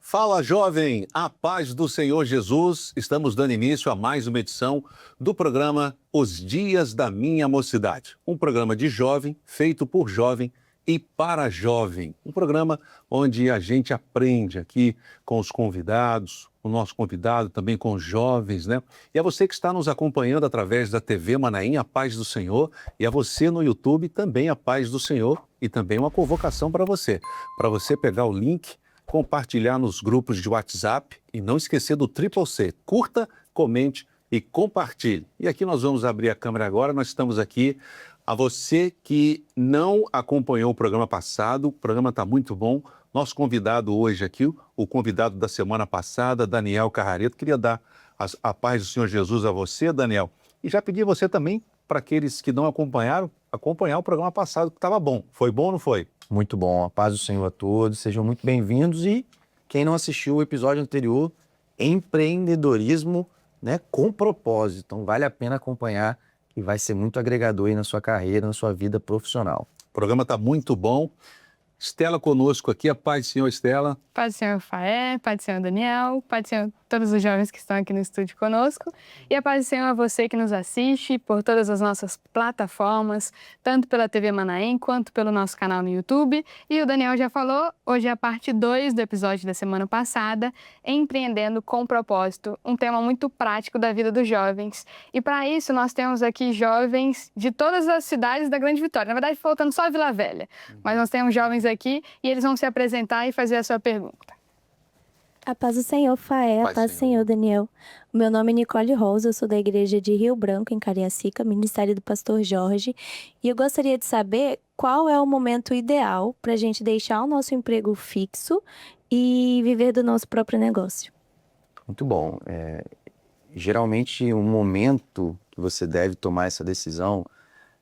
Fala, jovem! A paz do Senhor Jesus. Estamos dando início a mais uma edição do programa Os Dias da Minha Mocidade. Um programa de jovem, feito por jovem e para jovem. Um programa onde a gente aprende aqui com os convidados, o nosso convidado também com os jovens, né? E a você que está nos acompanhando através da TV Manaim, a paz do Senhor. E a você no YouTube também a paz do Senhor. E também uma convocação para você pegar o link, compartilhar nos grupos de WhatsApp e não esquecer do C. Curta, comente e compartilhe. E aqui nós vamos abrir a câmera agora. Nós estamos aqui. A você que não acompanhou o programa passado, o programa está muito bom. Nosso convidado hoje aqui, o convidado da semana passada, Daniel Carrareto, queria dar a paz do Senhor Jesus a você, Daniel. E já pedi você também, para aqueles que não acompanharam, acompanhar o programa passado, que estava bom. Foi bom ou não foi? Muito bom, a paz do Senhor a todos, sejam muito bem-vindos. E quem não assistiu o episódio anterior, empreendedorismo, né, com propósito. Então vale a pena acompanhar e vai ser muito agregador aí na sua carreira, na sua vida profissional. O programa está muito bom. Estela conosco aqui, a paz do Senhor, Estela. Paz do Senhor, Faé, paz do Senhor, Daniel, paz do Senhor, todos os jovens que estão aqui no estúdio conosco. E a paz do Senhor a você que nos assiste por todas as nossas plataformas, tanto pela TV Manaim quanto pelo nosso canal no YouTube. E o Daniel já falou, hoje é a parte 2 do episódio da semana passada, Empreendendo com Propósito, um tema muito prático da vida dos jovens. E para isso nós temos aqui jovens de todas as cidades da Grande Vitória. Na verdade, faltando só a Vila Velha, mas nós temos jovens aqui e eles vão se apresentar e fazer a sua pergunta. A paz do Senhor, Faé, a paz do Senhor, Daniel. O meu nome é Nicole Rosa, eu sou da igreja de Rio Branco, em Cariacica, ministério do pastor Jorge. E eu gostaria de saber qual é o momento ideal para a gente deixar o nosso emprego fixo e viver do nosso próprio negócio. Muito bom. Geralmente, um momento que você deve tomar essa decisão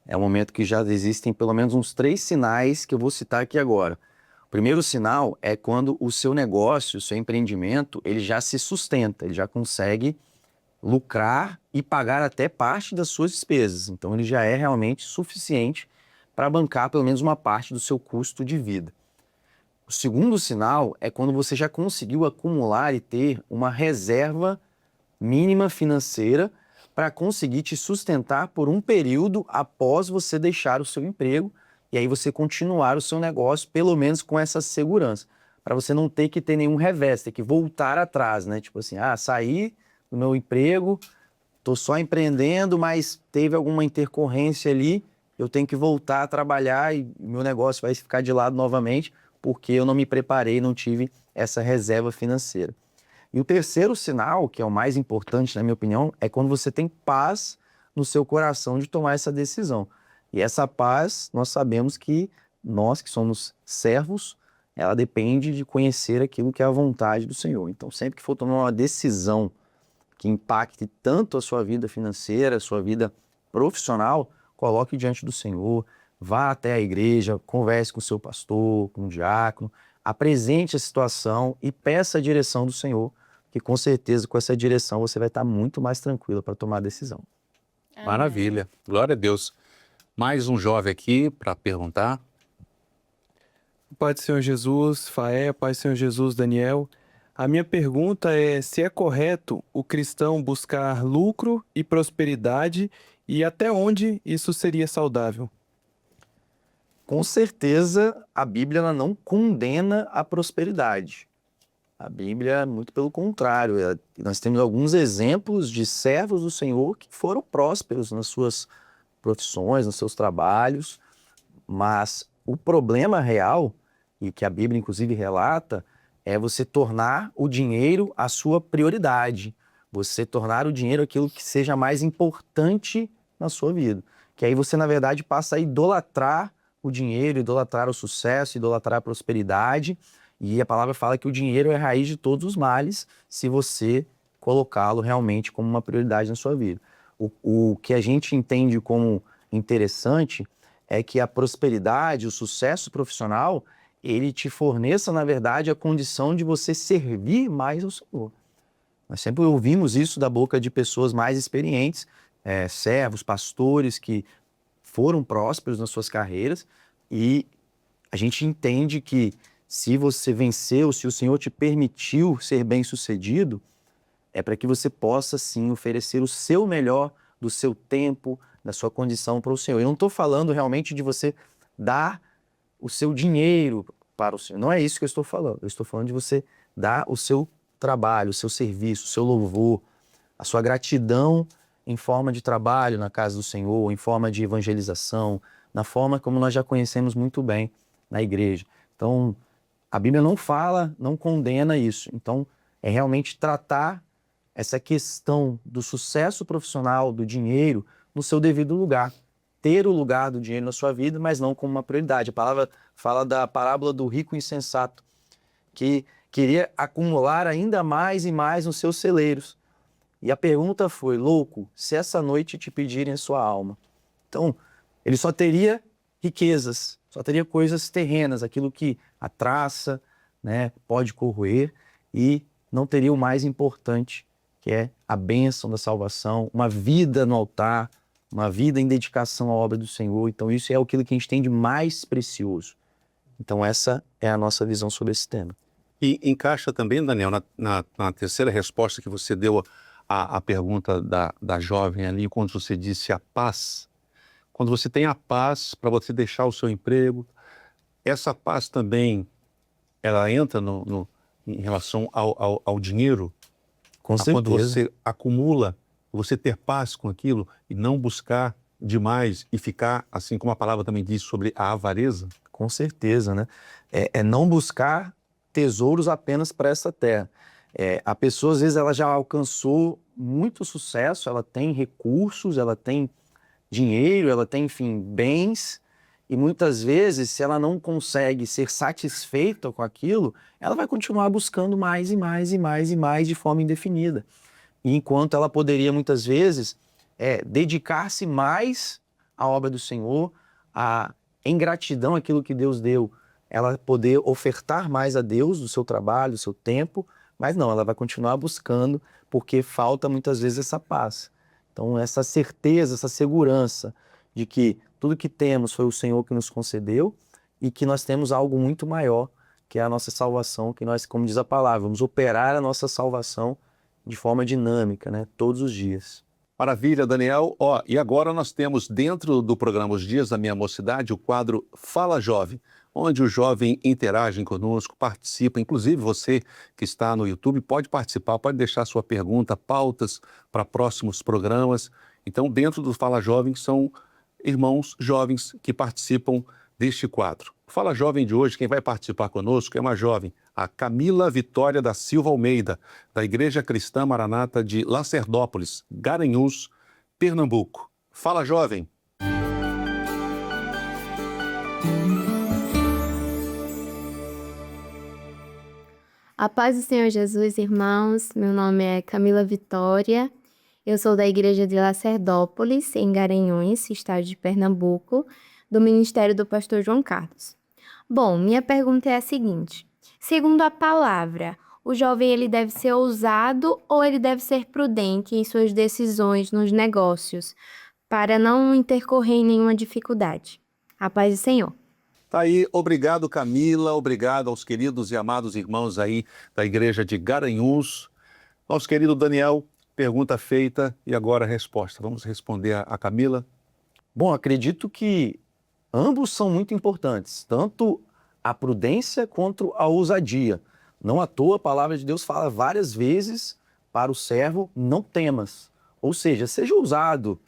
é um momento que já existem pelo menos uns 3 sinais que eu vou citar aqui agora. O primeiro sinal é quando o seu negócio, o seu empreendimento, ele já se sustenta, ele já consegue lucrar e pagar até parte das suas despesas. Então, ele já é realmente suficiente para bancar pelo menos uma parte do seu custo de vida. O segundo sinal é quando você já conseguiu acumular e ter uma reserva mínima financeira para conseguir te sustentar por um período após você deixar o seu emprego e aí você continuar o seu negócio, pelo menos com essa segurança, para você não ter que ter nenhum revés, ter que voltar atrás, né? Tipo assim, saí do meu emprego, estou só empreendendo, mas teve alguma intercorrência ali, eu tenho que voltar a trabalhar e meu negócio vai ficar de lado novamente, porque eu não me preparei, não tive essa reserva financeira. E o terceiro sinal, que é o mais importante, na minha opinião, é quando você tem paz no seu coração de tomar essa decisão. E essa paz, nós sabemos que nós que somos servos, ela depende de conhecer aquilo que é a vontade do Senhor. Então, sempre que for tomar uma decisão que impacte tanto a sua vida financeira, a sua vida profissional, coloque diante do Senhor, vá até a igreja, converse com o seu pastor, com o diácono, apresente a situação e peça a direção do Senhor, que com certeza com essa direção você vai estar muito mais tranquilo para tomar a decisão. Maravilha, glória a Deus. Mais um jovem aqui para perguntar. Pai do Senhor Jesus, Faé, Pai do Senhor Jesus, Daniel. A minha pergunta é se é correto o cristão buscar lucro e prosperidade e até onde isso seria saudável? Com certeza, a Bíblia ela não condena a prosperidade. A Bíblia, muito pelo contrário, nós temos alguns exemplos de servos do Senhor que foram prósperos nas suas profissões, nos seus trabalhos, mas o problema real, e que a Bíblia inclusive relata, é você tornar o dinheiro a sua prioridade, você tornar o dinheiro aquilo que seja mais importante na sua vida, que aí você na verdade passa a idolatrar o dinheiro, idolatrar o sucesso, idolatrar a prosperidade, e a palavra fala que o dinheiro é a raiz de todos os males se você colocá-lo realmente como uma prioridade na sua vida. O que a gente entende como interessante é que a prosperidade, o sucesso profissional, ele te forneça, na verdade, a condição de você servir mais ao Senhor. Nós sempre ouvimos isso da boca de pessoas mais experientes, servos, pastores que foram prósperos nas suas carreiras, e a gente entende que Se você venceu, se o Senhor te permitiu ser bem-sucedido, é para que você possa, sim, oferecer o seu melhor do seu tempo, da sua condição para o Senhor. Eu não estou falando realmente de você dar o seu dinheiro para o Senhor. Não é isso que eu estou falando. Eu estou falando de você dar o seu trabalho, o seu serviço, o seu louvor, a sua gratidão em forma de trabalho na casa do Senhor, em forma de evangelização, na forma como nós já conhecemos muito bem na igreja. Então, a Bíblia não fala, não condena isso. Então, é realmente tratar essa questão do sucesso profissional, do dinheiro, no seu devido lugar. Ter o lugar do dinheiro na sua vida, mas não como uma prioridade. A palavra fala da parábola do rico insensato, que queria acumular ainda mais e mais nos seus celeiros. E a pergunta foi, louco, se essa noite te pedirem a sua alma? Então, ele só teria riquezas, só teria coisas terrenas, aquilo que a traça, né, pode corroer, e não teria o mais importante, que é a bênção da salvação, uma vida no altar, uma vida em dedicação à obra do Senhor. Então isso é aquilo que a gente tem de mais precioso. Então essa é a nossa visão sobre esse tema. E encaixa também, Daniel, na terceira resposta que você deu à pergunta da jovem ali, quando você disse a paz. Quando você tem a paz para você deixar o seu emprego, essa paz também, ela entra em relação ao dinheiro? Com certeza. Quando você acumula, você ter paz com aquilo e não buscar demais e ficar, assim como a palavra também diz, sobre a avareza? Com certeza, né? É não buscar tesouros apenas para essa terra. A pessoa, às vezes, ela já alcançou muito sucesso, ela tem recursos, ela tem dinheiro, ela tem, enfim, bens, e muitas vezes, se ela não consegue ser satisfeita com aquilo, ela vai continuar buscando mais e mais e mais e mais de forma indefinida. E enquanto ela poderia, muitas vezes, dedicar-se mais à obra do Senhor, em gratidão àquilo que Deus deu, ela poder ofertar mais a Deus do seu trabalho, do seu tempo, mas não, ela vai continuar buscando, porque falta muitas vezes essa paz. Então, essa certeza, essa segurança de que tudo que temos foi o Senhor que nos concedeu e que nós temos algo muito maior, que é a nossa salvação, que nós, como diz a palavra, vamos operar a nossa salvação de forma dinâmica, né, todos os dias. Maravilha, Daniel. E agora nós temos dentro do programa Os Dias da Minha Mocidade o quadro Fala Jovem, onde o jovem interage conosco, participa. Inclusive você que está no YouTube pode participar, pode deixar sua pergunta, pautas para próximos programas. Então, dentro do Fala Jovem são irmãos jovens que participam deste quadro. O Fala Jovem de hoje, quem vai participar conosco é uma jovem, a Camila Vitória da Silva Almeida, da Igreja Cristã Maranata de Lacerdópolis, Garanhuns, Pernambuco. Fala, jovem! A paz do Senhor Jesus, irmãos. Meu nome é Camila Vitória. Eu sou da Igreja de Lacerdópolis, em Garanhuns, estado de Pernambuco, do Ministério do Pastor João Carlos. Bom, minha pergunta é a seguinte. Segundo a palavra, o jovem ele deve ser ousado ou ele deve ser prudente em suas decisões nos negócios, para não intercorrer em nenhuma dificuldade? A paz do Senhor. Tá aí, obrigado Camila, obrigado aos queridos e amados irmãos aí da Igreja de Garanhuns. Nosso querido Daniel, pergunta feita e agora a resposta. Vamos responder a Camila. Bom, acredito que ambos são muito importantes, tanto a prudência quanto a ousadia. Não à toa a palavra de Deus fala várias vezes para o servo, não temas. Ou seja, seja ousado,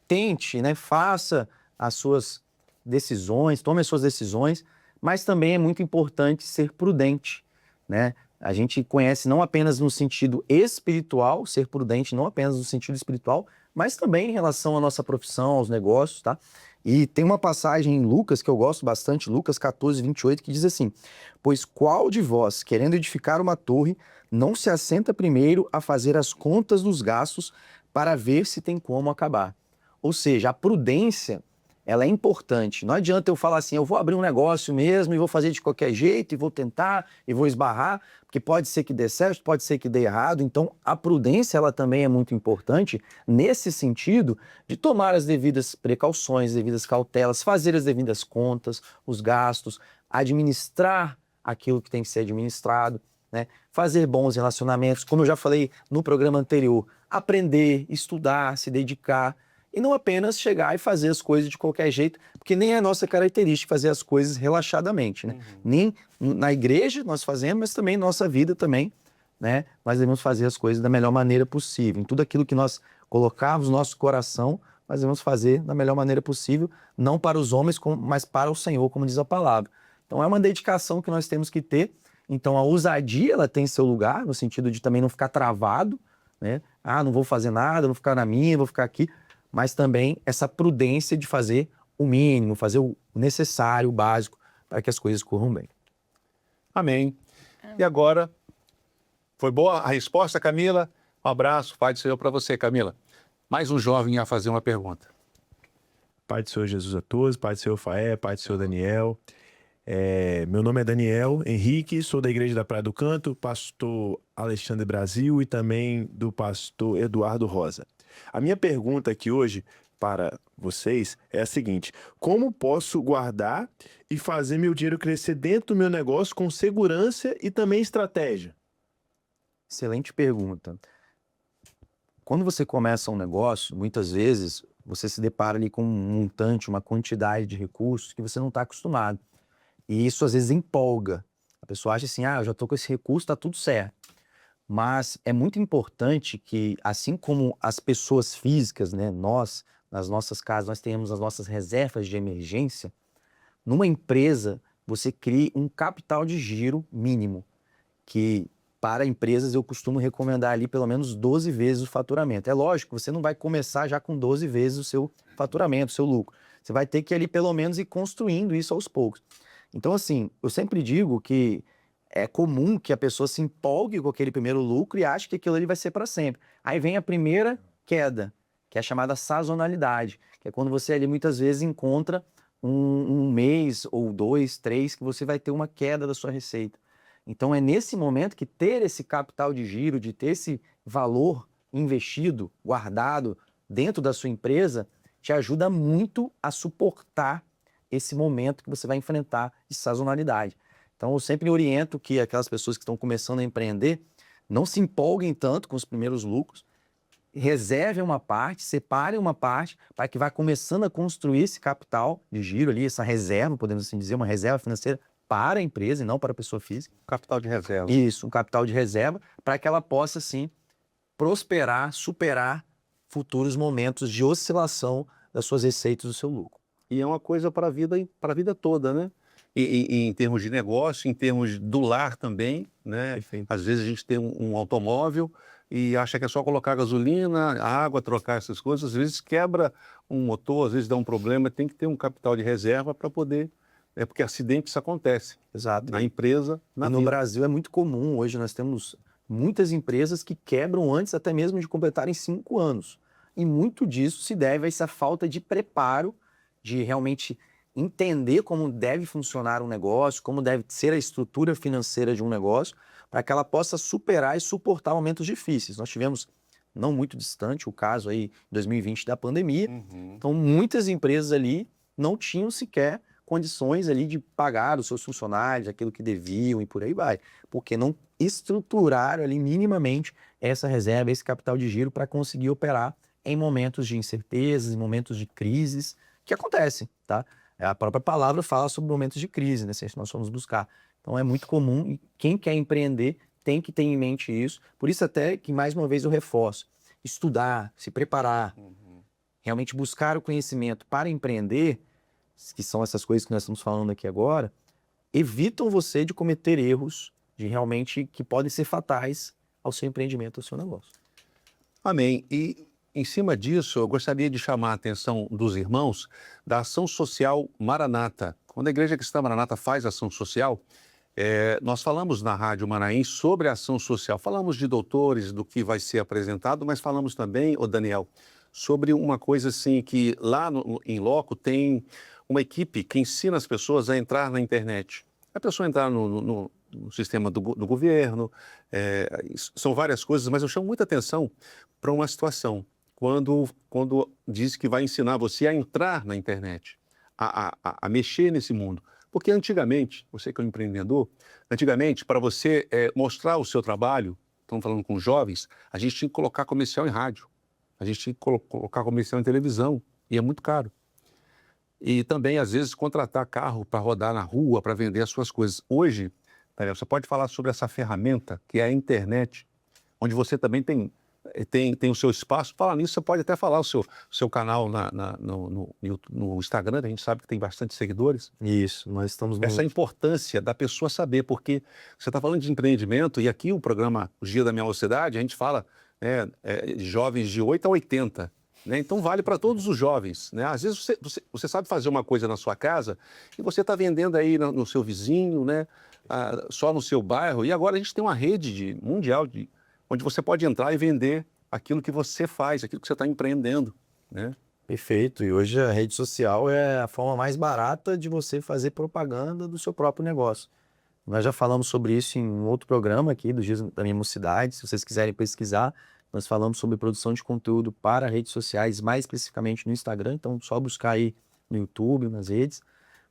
tente, né, faça as suas decisões, tome as suas decisões, mas também é muito importante ser prudente, né? A gente conhece não apenas no sentido espiritual, ser prudente não apenas no sentido espiritual, mas também em relação à nossa profissão, aos negócios, tá? E tem uma passagem em Lucas que eu gosto bastante, Lucas 14, 28, que diz assim: pois qual de vós, querendo edificar uma torre, não se assenta primeiro a fazer as contas dos gastos para ver se tem como acabar? Ou seja, a prudência, ela é importante. Não adianta eu falar assim, eu vou abrir um negócio mesmo e vou fazer de qualquer jeito e vou tentar e vou esbarrar, porque pode ser que dê certo, pode ser que dê errado. Então, a prudência, ela também é muito importante nesse sentido de tomar as devidas precauções, devidas cautelas, fazer as devidas contas, os gastos, administrar aquilo que tem que ser administrado, né? Fazer bons relacionamentos, como eu já falei no programa anterior, aprender, estudar, se dedicar, e não apenas chegar e fazer as coisas de qualquer jeito, porque nem é a nossa característica fazer as coisas relaxadamente, né? Nem na igreja nós fazemos, mas também na nossa vida também, né? Nós devemos fazer as coisas da melhor maneira possível. Em tudo aquilo que nós colocarmos no nosso coração, nós devemos fazer da melhor maneira possível, não para os homens, mas para o Senhor, como diz a palavra. Então é uma dedicação que nós temos que ter. Então a ousadia, ela tem seu lugar, no sentido de também não ficar travado, né? Ah, não vou fazer nada, vou ficar na minha, vou ficar aqui. Mas também essa prudência de fazer o mínimo, fazer o necessário, o básico, para que as coisas corram bem. Amém. E agora, foi boa a resposta, Camila? Um abraço, Pai do Senhor para você, Camila. Mais um jovem a fazer uma pergunta. Pai do Senhor Jesus a todos, Pai do Senhor Faé, Pai do Senhor Daniel. Meu nome é Daniel Henrique, sou da Igreja da Praia do Canto, pastor Alexandre Brasil e também do pastor Eduardo Rosa. A minha pergunta aqui hoje para vocês é a seguinte: como posso guardar e fazer meu dinheiro crescer dentro do meu negócio com segurança e também estratégia? Excelente pergunta. Quando você começa um negócio, muitas vezes você se depara ali com um montante, uma quantidade de recursos que você não está acostumado. E isso às vezes empolga. A pessoa acha assim, eu já estou com esse recurso, está tudo certo. Mas é muito importante que, assim como as pessoas físicas, né, nós, nas nossas casas, nós temos as nossas reservas de emergência, numa empresa você crie um capital de giro mínimo, que para empresas eu costumo recomendar ali pelo menos 12 vezes o faturamento. É lógico, você não vai começar já com 12 vezes o seu faturamento, o seu lucro. Você vai ter que ali pelo menos ir construindo isso aos poucos. Então assim, eu sempre digo que é comum que a pessoa se empolgue com aquele primeiro lucro e ache que aquilo ali vai ser para sempre. Aí vem a primeira queda, que é a chamada sazonalidade, que é quando você ali muitas vezes encontra um mês ou 2, 3 que você vai ter uma queda da sua receita. Então é nesse momento que ter esse capital de giro, de ter esse valor investido, guardado dentro da sua empresa, te ajuda muito a suportar esse momento que você vai enfrentar de sazonalidade. Então eu sempre oriento que aquelas pessoas que estão começando a empreender não se empolguem tanto com os primeiros lucros, reservem uma parte, separem uma parte para que vá começando a construir esse capital de giro ali, essa reserva, podemos assim dizer, uma reserva financeira para a empresa e não para a pessoa física. Capital de reserva. Isso, um capital de reserva para que ela possa, sim, prosperar, superar futuros momentos de oscilação das suas receitas do seu lucro. E é uma coisa para a vida toda, né? E em termos de negócio, em termos do lar também, né? Perfeito. Às vezes a gente tem um automóvel e acha que é só colocar gasolina, água, trocar essas coisas. Às vezes quebra um motor, às vezes dá um problema, tem que ter um capital de reserva para poder... porque acidentes acontecem. Exato. Na empresa, na E no vida. Brasil é muito comum, hoje nós temos muitas empresas que quebram antes até mesmo de completarem 5 anos. E muito disso se deve a essa falta de preparo, de realmente entender como deve funcionar um negócio, como deve ser a estrutura financeira de um negócio, para que ela possa superar e suportar momentos difíceis. Nós tivemos, não muito distante, o caso aí, 2020 da pandemia. Então, muitas empresas ali não tinham sequer condições ali de pagar os seus funcionários, aquilo que deviam e por aí vai, porque não estruturaram ali minimamente essa reserva, esse capital de giro para conseguir operar em momentos de incertezas, em momentos de crises, que acontecem, tá? A própria palavra fala sobre momentos de crise, né? Se nós formos buscar. Então é muito comum e quem quer empreender tem que ter em mente isso. Por isso até que, mais uma vez, eu reforço. Estudar, se preparar, realmente buscar o conhecimento para empreender, que são essas coisas que nós estamos falando aqui agora, evitam você de cometer erros de realmente que podem ser fatais ao seu empreendimento, ao seu negócio. Amém. E em cima disso, eu gostaria de chamar a atenção dos irmãos da Ação Social Maranata. Quando a Igreja Cristã Maranata faz ação social, nós falamos na Rádio Manaim sobre a ação social. Falamos de doutores, do que vai ser apresentado, mas falamos também, Daniel, sobre uma coisa assim que lá em loco tem uma equipe que ensina as pessoas a entrar na internet. A pessoa entrar no sistema do governo, são várias coisas, mas eu chamo muita atenção para uma situação. Quando diz que vai ensinar você a entrar na internet, a mexer nesse mundo. Porque antigamente, você que é um empreendedor, antigamente, para você mostrar o seu trabalho, estamos falando com jovens, a gente tinha que colocar comercial em rádio, a gente tinha que colocar comercial em televisão, e é muito caro. E também, às vezes, contratar carro para rodar na rua, para vender as suas coisas. Hoje, Daniel, você pode falar sobre essa ferramenta que é a internet, onde você também tem o seu espaço. Falar nisso, você pode até falar o seu canal no Instagram, a gente sabe que tem bastante seguidores. Isso, nós estamos no... Essa importância da pessoa saber, porque você está falando de empreendimento, e aqui o programa Os Dias da Minha Mocidade, a gente fala de jovens de 8 a 80, né? Então vale para todos os jovens, né? Às vezes você sabe fazer uma coisa na sua casa e você está vendendo aí no seu vizinho, né? Só no seu bairro, e agora a gente tem uma rede mundial onde você pode entrar e vender aquilo que você faz, aquilo que você está empreendendo, né? Perfeito. E hoje a rede social é a forma mais barata de você fazer propaganda do seu próprio negócio. Nós já falamos sobre isso em um outro programa aqui, dos Dias da Minha Mocidade. Se vocês quiserem pesquisar, nós falamos sobre produção de conteúdo para redes sociais, mais especificamente no Instagram. Então, só buscar aí no YouTube, nas redes.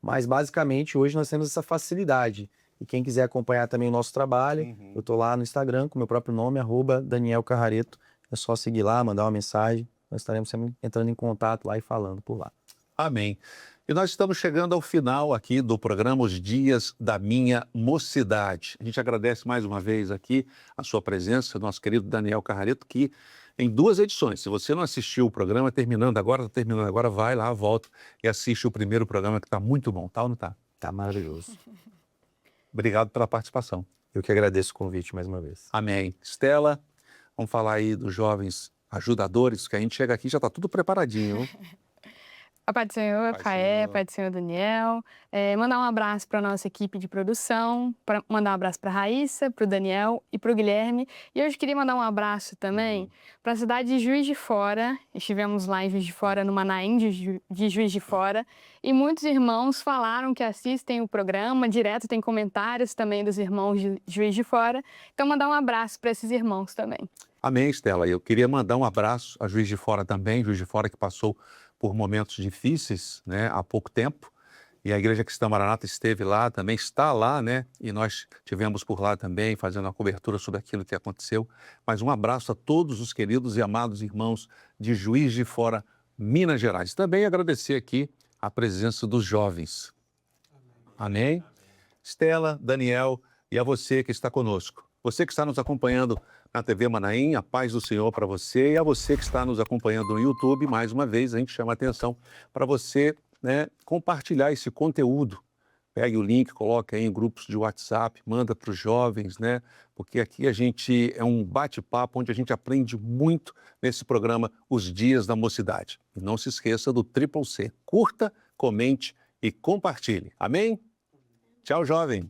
Mas, basicamente, hoje nós temos essa facilidade. E quem quiser acompanhar também o nosso trabalho, eu estou lá no Instagram com o meu próprio nome, @DanielCarrareto. É só seguir lá, mandar uma mensagem. Nós estaremos sempre entrando em contato lá e falando por lá. Amém. E nós estamos chegando ao final aqui do programa Os Dias da Minha Mocidade. A gente agradece mais uma vez aqui a sua presença, nosso querido Daniel Carrareto, que em 2 edições, se você não assistiu o programa, está terminando agora, vai lá, volta e assiste o primeiro programa que está muito bom, tá ou não tá? Tá maravilhoso. Obrigado pela participação. Eu que agradeço o convite mais uma vez. Amém. Estela, vamos falar aí dos jovens ajudadores, que a gente chega aqui e já está tudo preparadinho. A Pai do Senhor, Pai do Faé, Senhor. Pai do Senhor Daniel. Mandar um abraço para a nossa equipe de produção, mandar um abraço para a Raíssa, para o Daniel e para o Guilherme. E hoje queria mandar um abraço também para a cidade de Juiz de Fora. Estivemos lá em Juiz de Fora, no Manaim de Juiz de Fora. E muitos irmãos falaram que assistem o programa, direto tem comentários também dos irmãos de Juiz de Fora. Então, mandar um abraço para esses irmãos também. Amém, Estela. Eu queria mandar um abraço a Juiz de Fora também, Juiz de Fora que passou por momentos difíceis, né, há pouco tempo. E a Igreja Cristã Maranata esteve lá, também está lá, né? E nós tivemos por lá também, fazendo uma cobertura sobre aquilo que aconteceu. Mas um abraço a todos os queridos e amados irmãos de Juiz de Fora, Minas Gerais. Também agradecer aqui a presença dos jovens. Amém? Estela, Daniel e a você que está conosco. Você que está nos acompanhando na TV Manaim, a paz do Senhor para você. E a você que está nos acompanhando no YouTube, mais uma vez, a gente chama a atenção para você, né, compartilhar esse conteúdo. Pegue o link, coloque aí em grupos de WhatsApp, manda para os jovens, né? Porque aqui a gente é um bate-papo onde a gente aprende muito nesse programa Os Dias da Mocidade. E não se esqueça do Triple C. Curta, comente e compartilhe. Amém? Tchau, jovem.